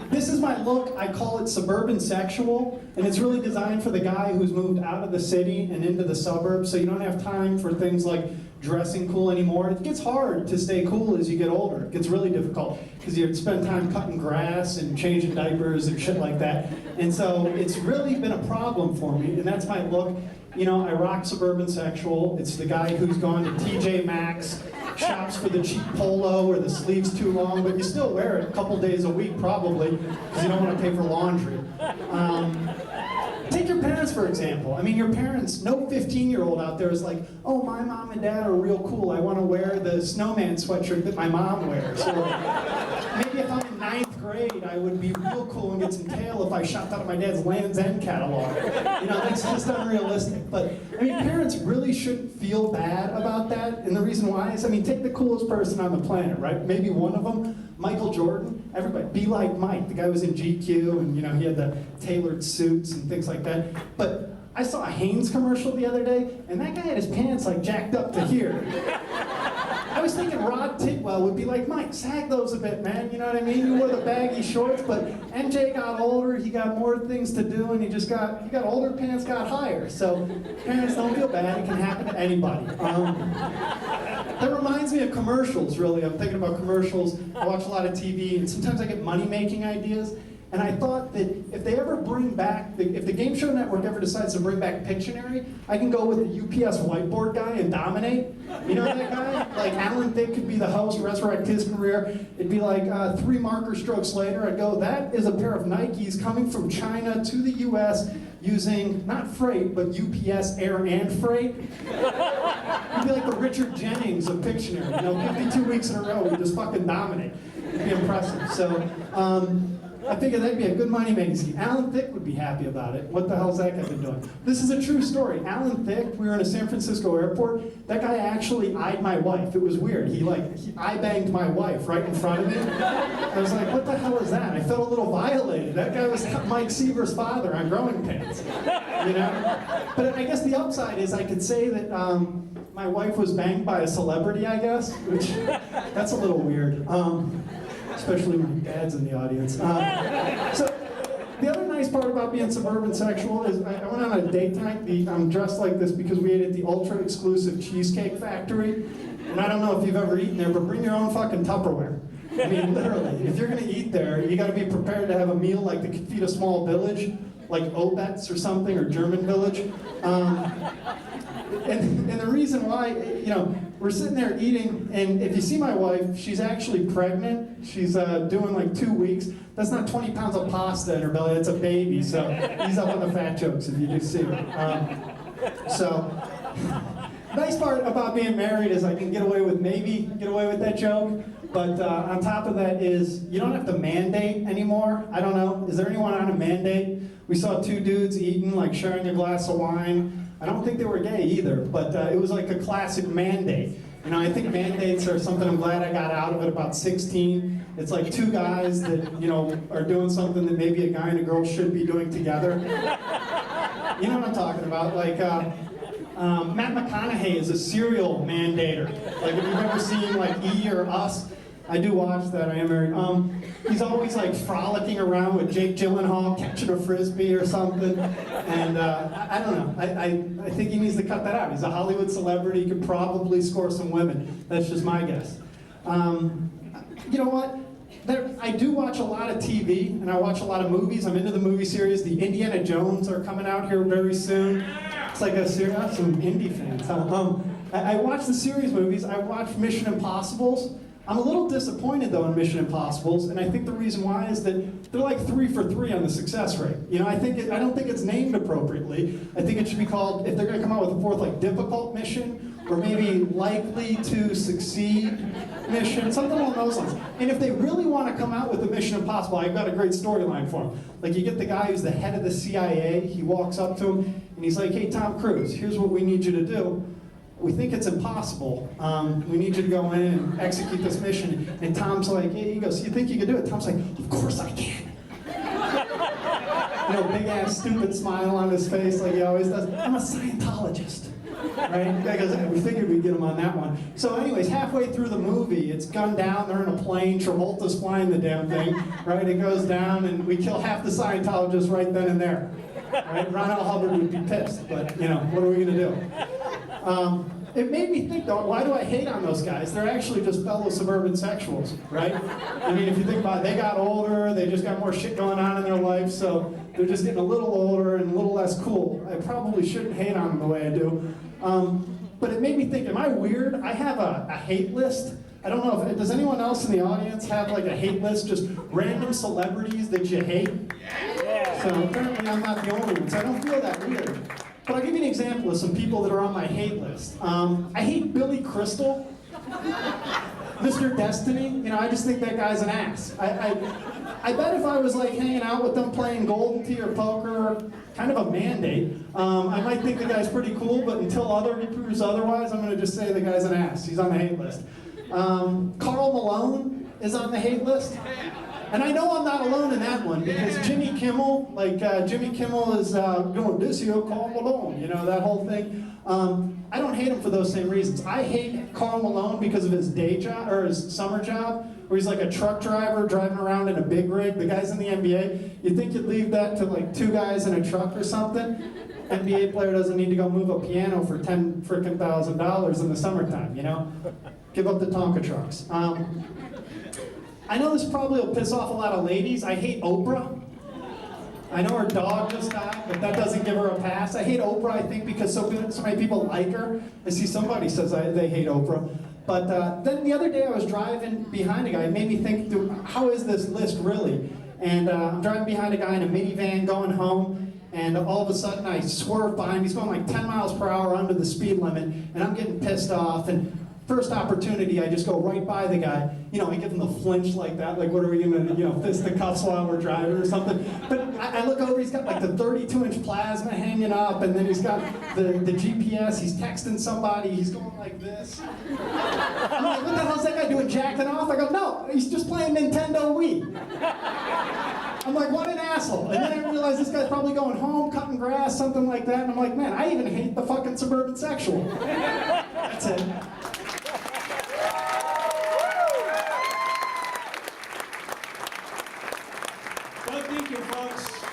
This is my look. I call it Suburban Sexual, and it's really designed for the guy who's moved out of the city and into the suburbs, so you don't have time for things like dressing cool anymore. It gets hard to stay cool as you get older. It gets really difficult because you spend time cutting grass and changing diapers and shit like that. And so it's really been a problem for me, and that's my look. You know, I rock Suburban Sexual. It's the guy who's gone to TJ Maxx, shops for the cheap polo or the sleeve's too long, but you still wear it a couple days a week probably because you don't want to pay for laundry. Take your parents, for example. I mean, your parents, no 15-year-old out there is like, oh, my mom and dad are real cool. I want to wear the snowman sweatshirt that my mom wears. Or maybe if I'm in 9th grade, I would be real cool and get some tail if I shopped out of my dad's Land's End catalog. You know, that's just unrealistic. But, I mean, parents really shouldn't feel bad about that. And the reason why is, I mean, take the coolest person on the planet, right? Maybe one of them, Michael Jordan. Everybody, be like Mike. The guy was in GQ, and, you know, he had the tailored suits and things like that. But I saw a Hanes commercial the other day, and that guy had his pants, like, jacked up to here. I was thinking Rod Tidwell would be like, Mike, sag those a bit, man, you know what I mean? You wore the baggy shorts, but MJ got older, he got more things to do, and he got older, pants got higher. So parents, don't feel bad, it can happen to anybody. That reminds me of commercials, really. I'm thinking about commercials, I watch a lot of TV, and sometimes I get money-making ideas. And I thought that if they ever bring back, if the Game Show Network ever decides to bring back Pictionary, I can go with the UPS whiteboard guy and dominate. You know that guy? Like Alan Thicke could be the host, resurrect his career. It'd be like 3 marker strokes later, I'd go, that is a pair of Nikes coming from China to the US using, not freight, but UPS air and freight. It'd be like the Richard Jennings of Pictionary. You know, 52 weeks in a row, we just fucking dominate. It'd be impressive. So, I figured that'd be a good money-making scheme. Alan Thicke would be happy about it. What the hell's that guy been doing? This is a true story. Alan Thicke, we were in a San Francisco airport. That guy actually eyed my wife. It was weird. He eye-banged my wife right in front of me. I was like, what the hell is that? I felt a little violated. That guy was Mike Seaver's father on Growing Pains. You know? But I guess the upside is I could say that my wife was banged by a celebrity, I guess, which, that's a little weird. Especially when dad's in the audience. So the other nice part about being Suburban Sexual is I went on a date tonight. I'm dressed like this because we ate at the ultra exclusive Cheesecake Factory. And I don't know if you've ever eaten there, but bring your own fucking Tupperware. I mean, literally, if you're gonna eat there, you gotta be prepared to have a meal like that could feed a small village, like Obetz or something, or German village. And the reason why, you know, we're sitting there eating, and if you see my wife, she's actually pregnant. She's doing like 2 weeks. That's not 20 pounds of pasta in her belly, that's a baby, so ease up on the fat jokes if you do see her. So, nice part about being married is I can get away with that joke, but on top of that is, you don't have to mandate anymore. I don't know, is there anyone on a mandate? We saw 2 dudes eating, like sharing a glass of wine. I don't think they were gay either, but it was like a classic mandate. You know, I think mandates are something I'm glad I got out of at about 16. It's like 2 guys that, you know, are doing something that maybe a guy and a girl should be doing together. You know what I'm talking about? Like, Matt McConaughey is a serial mandator. Like, if you've ever seen, like, E or Us, I do watch that, I am married. He's always like frolicking around with Jake Gyllenhaal catching a frisbee or something. And I don't know, I think he needs to cut that out. He's a Hollywood celebrity, he could probably score some women. That's just my guess. You know what? I do watch a lot of TV, and I watch a lot of movies. I'm into the movie series. The Indiana Jones are coming out here very soon. It's like a series, some indie fans. I watch the series movies. I watch Mission Impossibles. I'm a little disappointed though in Mission Impossibles, and I think the reason why is that they're like 3 for 3 on the success rate. You know, I don't think it's named appropriately. I think it should be called, if they're going to come out with a 4th, like difficult mission, or maybe likely to succeed mission, something along those lines. And if they really want to come out with a Mission Impossible, I've got a great storyline for them. Like, you get the guy who's the head of the CIA, he walks up to him, and he's like, hey, Tom Cruise, here's what we need you to do. We think it's impossible. We need you to go in and execute this mission. And Tom's like, hey, he goes, you think you can do it? Tom's like, of course I can. You know, big ass stupid smile on his face like he always does. I'm a Scientologist. right? Because we figured we'd get him on that one. So anyways, halfway through the movie, it's gunned down, they're in a plane, Travolta's flying the damn thing, right? It goes down and we kill half the Scientologists right then and there. Right? Ron L. Hubbard would be pissed, but you know, what are we gonna do? It made me think though, why do I hate on those guys? They're actually just fellow suburban sexuals, right? I mean, if you think about it, they got older, they just got more shit going on in their life, so they're just getting a little older and a little less cool. I probably shouldn't hate on them the way I do. But it made me think, am I weird? I have a hate list. I don't know if, does anyone else in the audience have like a hate list, just random celebrities that you hate? Yeah. So apparently I'm not the only one, so I don't feel that weird. But I'll give you an example of some people that are on my hate list. I hate Billy Crystal, Mr. Destiny. You know, I just think that guy's an ass. I bet if I was like hanging out with them playing Golden Tee or poker, kind of a mandate, I might think the guy's pretty cool, but until other proves otherwise, I'm gonna just say the guy's an ass. He's on the hate list. Karl Malone is on the hate list. And I know I'm not alone in that one because Jimmy Kimmel, Jimmy Kimmel is going, this here, Karl Malone, you know, that whole thing. I don't hate him for those same reasons. I hate Karl Malone because of his day job, or his summer job, where he's like a truck driver driving around in a big rig. The guy's in the NBA. You'd think you'd leave that to like 2 guys in a truck or something. NBA player doesn't need to go move a piano for $10,000 in the summertime, you know? Give up the Tonka trucks. I know this probably will piss off a lot of ladies. I hate Oprah. I know her dog just died, but that doesn't give her a pass. I hate Oprah, I think, because so many people like her. I see somebody says they hate Oprah. But then the other day I was driving behind a guy. It made me think, how is this list really? And I'm driving behind a guy in a minivan going home, and all of a sudden I swerve behind him. He's going like 10 miles per hour under the speed limit, and I'm getting pissed off. And first opportunity, I just go right by the guy. You know, I give him the flinch like that, like what are we gonna, you know, fist the cuffs while we're driving or something. But I look over, he's got like the 32-inch plasma hanging up, and then he's got the GPS, he's texting somebody, he's going like this. I'm like, what the hell's that guy doing, jacking off? I go, no, he's just playing Nintendo Wii. I'm like, what an asshole. And then I realize this guy's probably going home, cutting grass, something like that, and I'm like, man, I even hate the fucking Suburban Sexual. That's it. Well, thank you, folks.